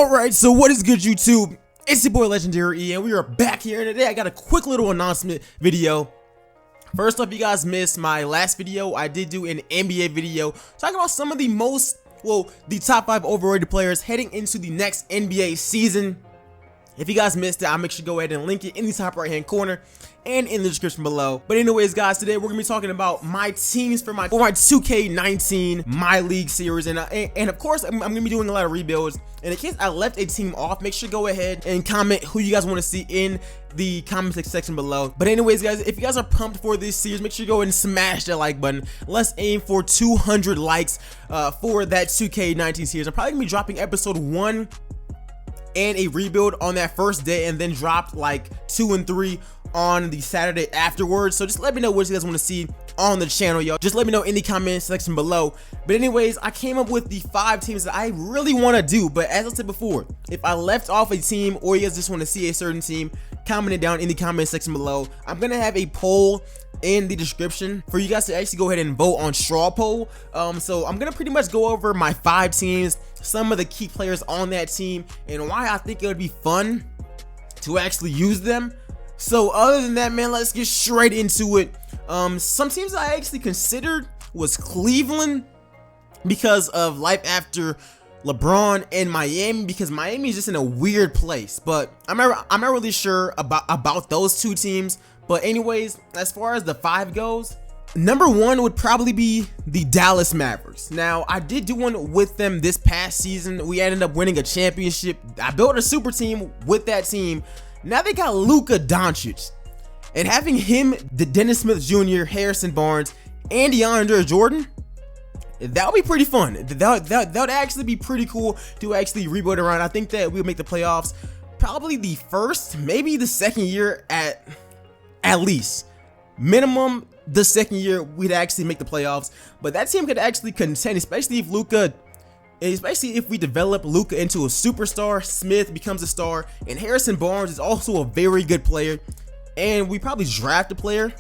Alright, so what is good, YouTube? It's your boy LegendaryEA, and we are back here, and today I got a quick little announcement video. First off, you guys missed my last video. I did do an NBA video talking about some of the the top 5 overrated players heading into the next NBA season. If you guys missed it, I'll make sure to go ahead and link it in the top right hand corner and in the description below. But anyways, guys, today we're gonna be talking about my teams for my 2K19 MyLEAGUE series, and of course I'm gonna be doing a lot of rebuilds. And in case I left a team off, make sure to go ahead and comment who you guys want to see in the comment section below. But anyways, guys, if you guys are pumped for this series, make sure you go ahead and smash that like button. Let's aim for 200 likes for that 2K19 series. I'm probably gonna be dropping episode 1 and a rebuild on that first day, and then dropped like 2 and 3 on the Saturday afterwards. So just let me know what you guys want to see on the channel, yo. Just let me know in the comment section below. But anyways, I came up with the 5 teams that I really want to do. But as I said before, if I left off a team or you guys just want to see a certain team, comment it down in the comment section below. I'm gonna have a poll in the description for you guys to actually go ahead and vote on straw poll. So I'm gonna pretty much go over my 5 teams, some of the key players on that team, and why I think it would be fun to actually use them. So other than that, man, let's get straight into it. Some teams I actually considered was Cleveland because of life after LeBron, and Miami because Miami is just in a weird place. But I'm not really sure about those 2 teams. But anyways, as far as the 5 goes, number 1 would probably be the Dallas Mavericks. Now, I did do one with them this past season. We ended up winning a championship. I built a super team with that team. Now they got Luka Doncic, and having him, the Dennis Smith Jr., Harrison Barnes, and DeAndre Jordan, that would be pretty fun. That would actually be pretty cool to actually rebuild around. I think that we'll make the playoffs probably the first, maybe the second year at least. Minimum the second year we'd actually make the playoffs. But that team could actually contend, especially if we develop Luka into a superstar, Smith becomes a star, and Harrison Barnes is also a very good player, and we probably draft a player.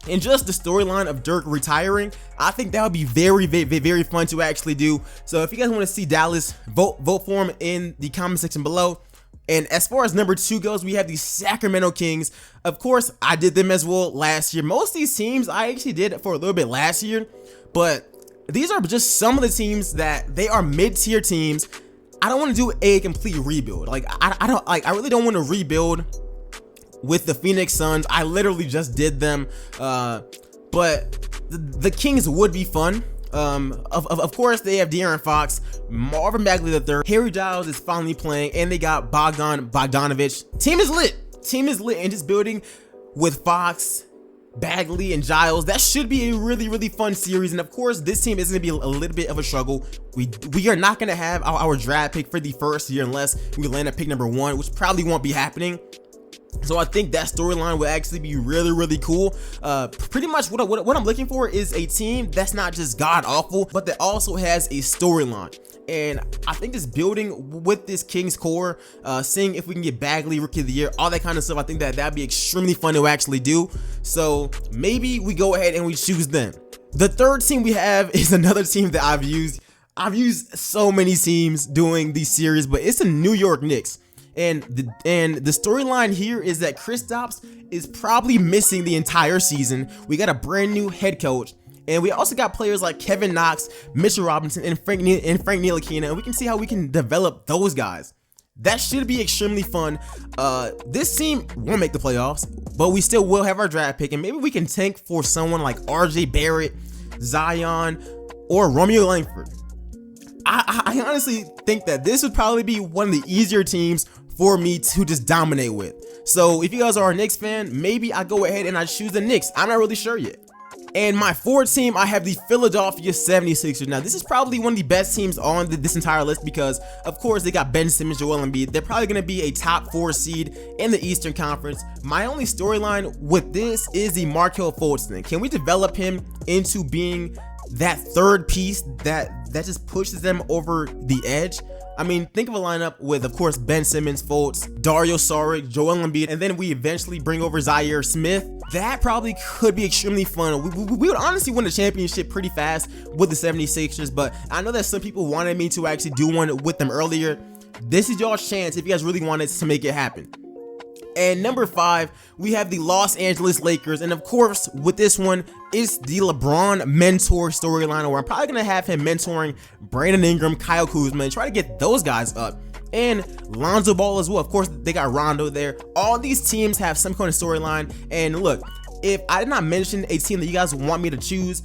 And just the storyline of Dirk retiring, I think that would be very fun to actually do. So if you guys want to see Dallas, vote for them in the comment section below. And as far as number 2 goes, we have the Sacramento Kings. Of course, I did them as well last year. Most of these teams I actually did for a little bit last year, but these are just some of the teams that they are mid-tier teams. I don't want to do a complete rebuild. Like I really don't want to rebuild with the Phoenix Suns. I literally just did them, but the Kings would be fun. Of course, they have De'Aaron Fox, Marvin Bagley III, Harry Giles is finally playing, and they got Bogdanovic. Team is lit, and just building with Fox, Bagley, and Giles, that should be a really fun series. And of course, this team is going to be a little bit of a struggle. We are not going to have our draft pick for the first year unless we land at pick number 1, which probably won't be happening. So I think that storyline will actually be really cool. Pretty much what I'm looking for is a team that's not just god awful, but that also has a storyline. And I think just building with this Kings core, seeing if we can get Bagley Rookie of the Year, all that kind of stuff, I think that that'd be extremely fun to actually do. So maybe we go ahead and we choose them. The 3rd team we have is another team that I've used. I've used so many teams doing these series, but it's the New York Knicks. And the storyline here is that Kristaps is probably missing the entire season. We got a brand new head coach, and we also got players like Kevin Knox, Mitchell Robinson, and Frank Ntilikina, and we can see how we can develop those guys. That should be extremely fun. This team won't make the playoffs, but we still will have our draft pick, and maybe we can tank for someone like RJ Barrett, Zion, or Romeo Langford. I honestly think that this would probably be one of the easier teams for me to just dominate with. So if you guys are a Knicks fan, maybe I go ahead and I choose the Knicks. I'm not really sure yet. And my 4th team, I have the Philadelphia 76ers. Now, this is probably one of the best teams on this entire list because, of course, they got Ben Simmons, Joel Embiid. They're probably going to be a top 4 seed in the Eastern Conference. My only storyline with this is the Markelle Fultz thing. Can we develop him into being that 3rd piece that just pushes them over the edge? I mean, think of a lineup with, of course, Ben Simmons, Fultz, Dario Saric, Joel Embiid, and then we eventually bring over Zaire Smith. That probably could be extremely fun. We would honestly win the championship pretty fast with the 76ers, but I know that some people wanted me to actually do one with them earlier. this is y'all's chance if you guys really wanted to make it happen. And number 5, we have the Los Angeles Lakers, and of course with this one is the LeBron mentor storyline, where I'm probably gonna have him mentoring Brandon Ingram, Kyle Kuzma, and try to get those guys up, and Lonzo Ball as well. Of course they got Rondo there. All these teams have some kind of storyline, and look, if I did not mention a team that you guys want me to choose,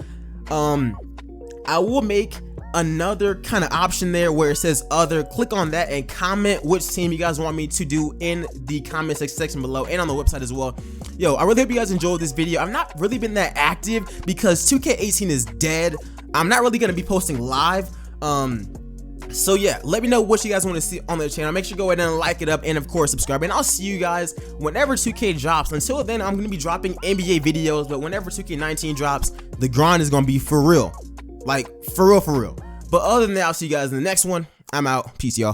I will make another kind of option there where it says other. Click on that and comment which team you guys want me to do in the comment section below, and on the website as well. Yo, I really hope you guys enjoyed this video. I've not really been that active because 2K18 is dead. I'm not really gonna be posting live. So yeah, let me know what you guys want to see on the channel. Make sure to go ahead and like it up, and of course subscribe, and I'll see you guys whenever 2K drops. Until then, I'm gonna be dropping NBA videos, but whenever 2K19 drops, the grind is gonna be for real, like for real. But other than that, I'll see you guys in the next one. I'm out. Peace, y'all.